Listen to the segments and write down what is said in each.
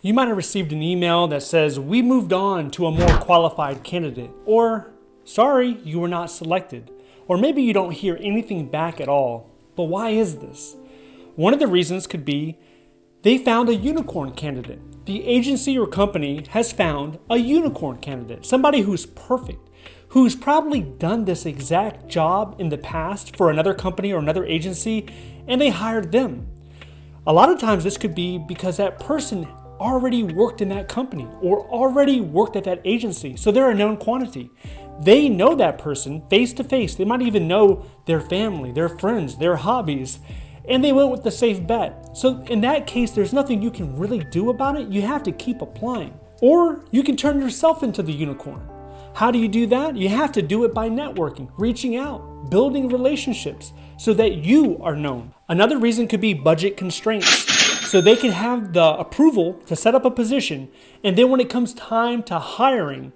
You might have received an email that says, "We moved on to a more qualified candidate," or "Sorry, you were not selected." Or maybe you don't hear anything back at all. But why is this? One of the reasons could be they found a unicorn candidate. The agency or company has found a unicorn candidate, somebody who's perfect, who's probably done this exact job in the past for another company or another agency, and they hired them. A lot of times this could be because that person already worked in that company or already worked at that agency, so they're a known quantity. They know that person face to face. They might even know their family, their friends, their hobbies, and they went with the safe bet. So in that case, there's nothing you can really do about it. You have to keep applying. Or you can turn yourself into the unicorn. How do you do that? You have to do it by networking, reaching out, building relationships so that you are known. Another reason could be budget constraints. So they can have the approval to set up a position, and then when it comes time to hiring,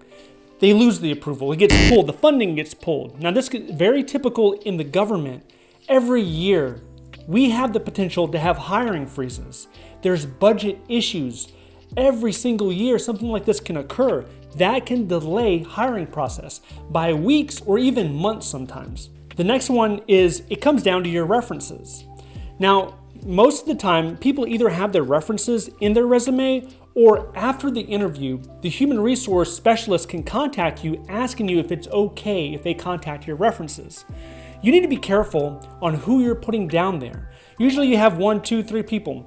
they lose the approval. It gets pulled. The funding gets pulled. Now, this is very typical in the government. Every year, we have the potential to have hiring freezes. There's budget issues. Every single year, something like this can occur. That can delay hiring process by weeks or even months sometimes. The next one is it comes down to your references. Now, most of the time, people either have their references in their resume or after the interview, the human resource specialist can contact you asking you if it's okay if they contact your references. You need to be careful on who you're putting down there. Usually you have 1, 2, 3 people.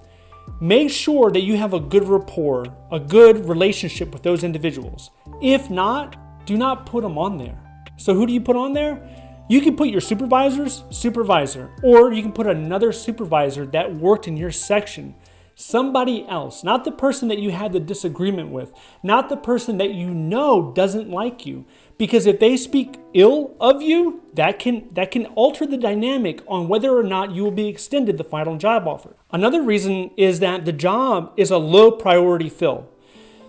Make sure that you have a good rapport, a good relationship with those individuals. If not, do not put them on there. So who do you put on there? You can put your supervisor's supervisor, or you can put another supervisor that worked in your section. Somebody else, not the person that you had the disagreement with, not the person that you know doesn't like you. Because if they speak ill of you, that can alter the dynamic on whether or not you will be extended the final job offer. Another reason is that the job is a low priority fill.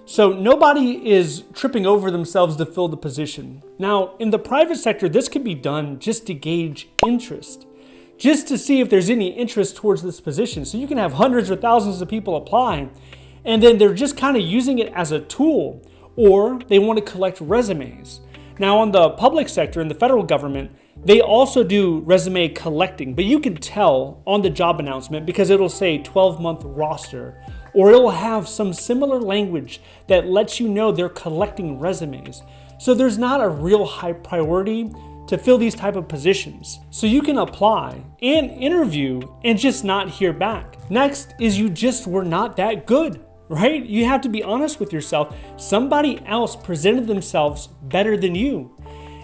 So nobody is tripping over themselves to fill the position. Now, in the private sector, this can be done just to gauge interest, just to see if there's any interest towards this position. So you can have hundreds or thousands of people apply, and then they're just kind of using it as a tool, or they want to collect resumes. Now, on the public sector, in the federal government, they also do resume collecting, but you can tell on the job announcement because it'll say 12-month roster, or it'll have some similar language that lets you know they're collecting resumes. So there's not a real high priority to fill these type of positions. So you can apply and interview and just not hear back. Next is you just were not that good, right? You have to be honest with yourself. Somebody else presented themselves better than you.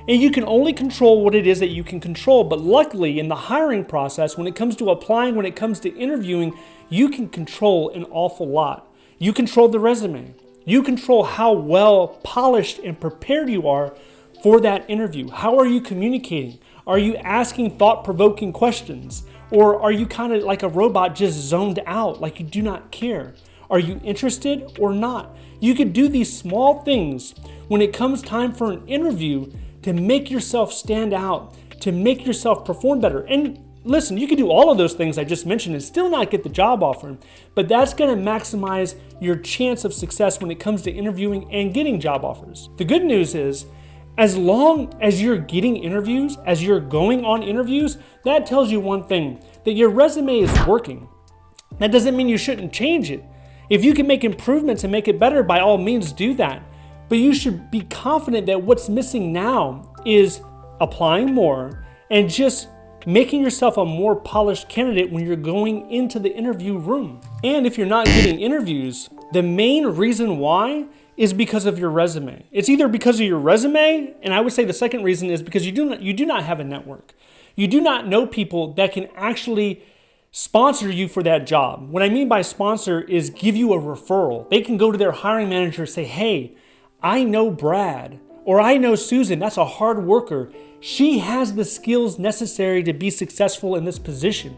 And you can only control what it is that you can control. But luckily in the hiring process, when it comes to applying, when it comes to interviewing, you can control an awful lot. You control the resume. You control how well polished and prepared you are for that interview. How are you communicating? Are you asking thought-provoking questions? Or are you kind of like a robot just zoned out, like you do not care? Are you interested or not? You could do these small things when it comes time for an interview to make yourself stand out, to make yourself perform better. And listen, you can do all of those things I just mentioned and still not get the job offer, but that's going to maximize your chance of success when it comes to interviewing and getting job offers. The good news is, as long as you're getting interviews, as you're going on interviews, that tells you one thing, that your resume is working. That doesn't mean you shouldn't change it. If you can make improvements and make it better, by all means do that. But you should be confident that what's missing now is applying more and just making yourself a more polished candidate when you're going into the interview room. And if you're not getting interviews, the main reason why is because of your resume. It's either because of your resume, and I would say the second reason is because you do not have a network. You do not know people that can actually sponsor you for that job. What I mean by sponsor is give you a referral. They can go to their hiring manager and say, "Hey, I know Brad, or I know Susan, that's a hard worker. She has the skills necessary to be successful in this position.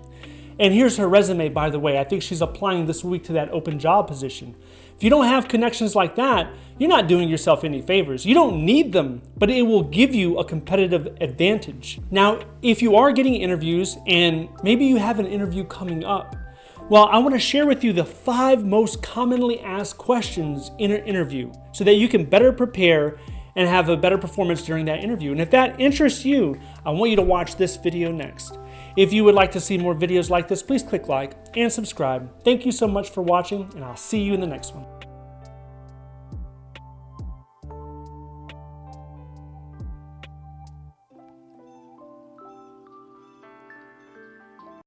And here's her resume, by the way. I think she's applying this week to that open job position." If you don't have connections like that, you're not doing yourself any favors. You don't need them, but it will give you a competitive advantage. Now, if you are getting interviews and maybe you have an interview coming up, Well, I want to share with you the 5 most commonly asked questions in an interview so that you can better prepare and have a better performance during that interview. And if that interests you, I want you to watch this video next. If you would like to see more videos like this, please click like and subscribe. Thank you so much for watching, and I'll see you in the next one.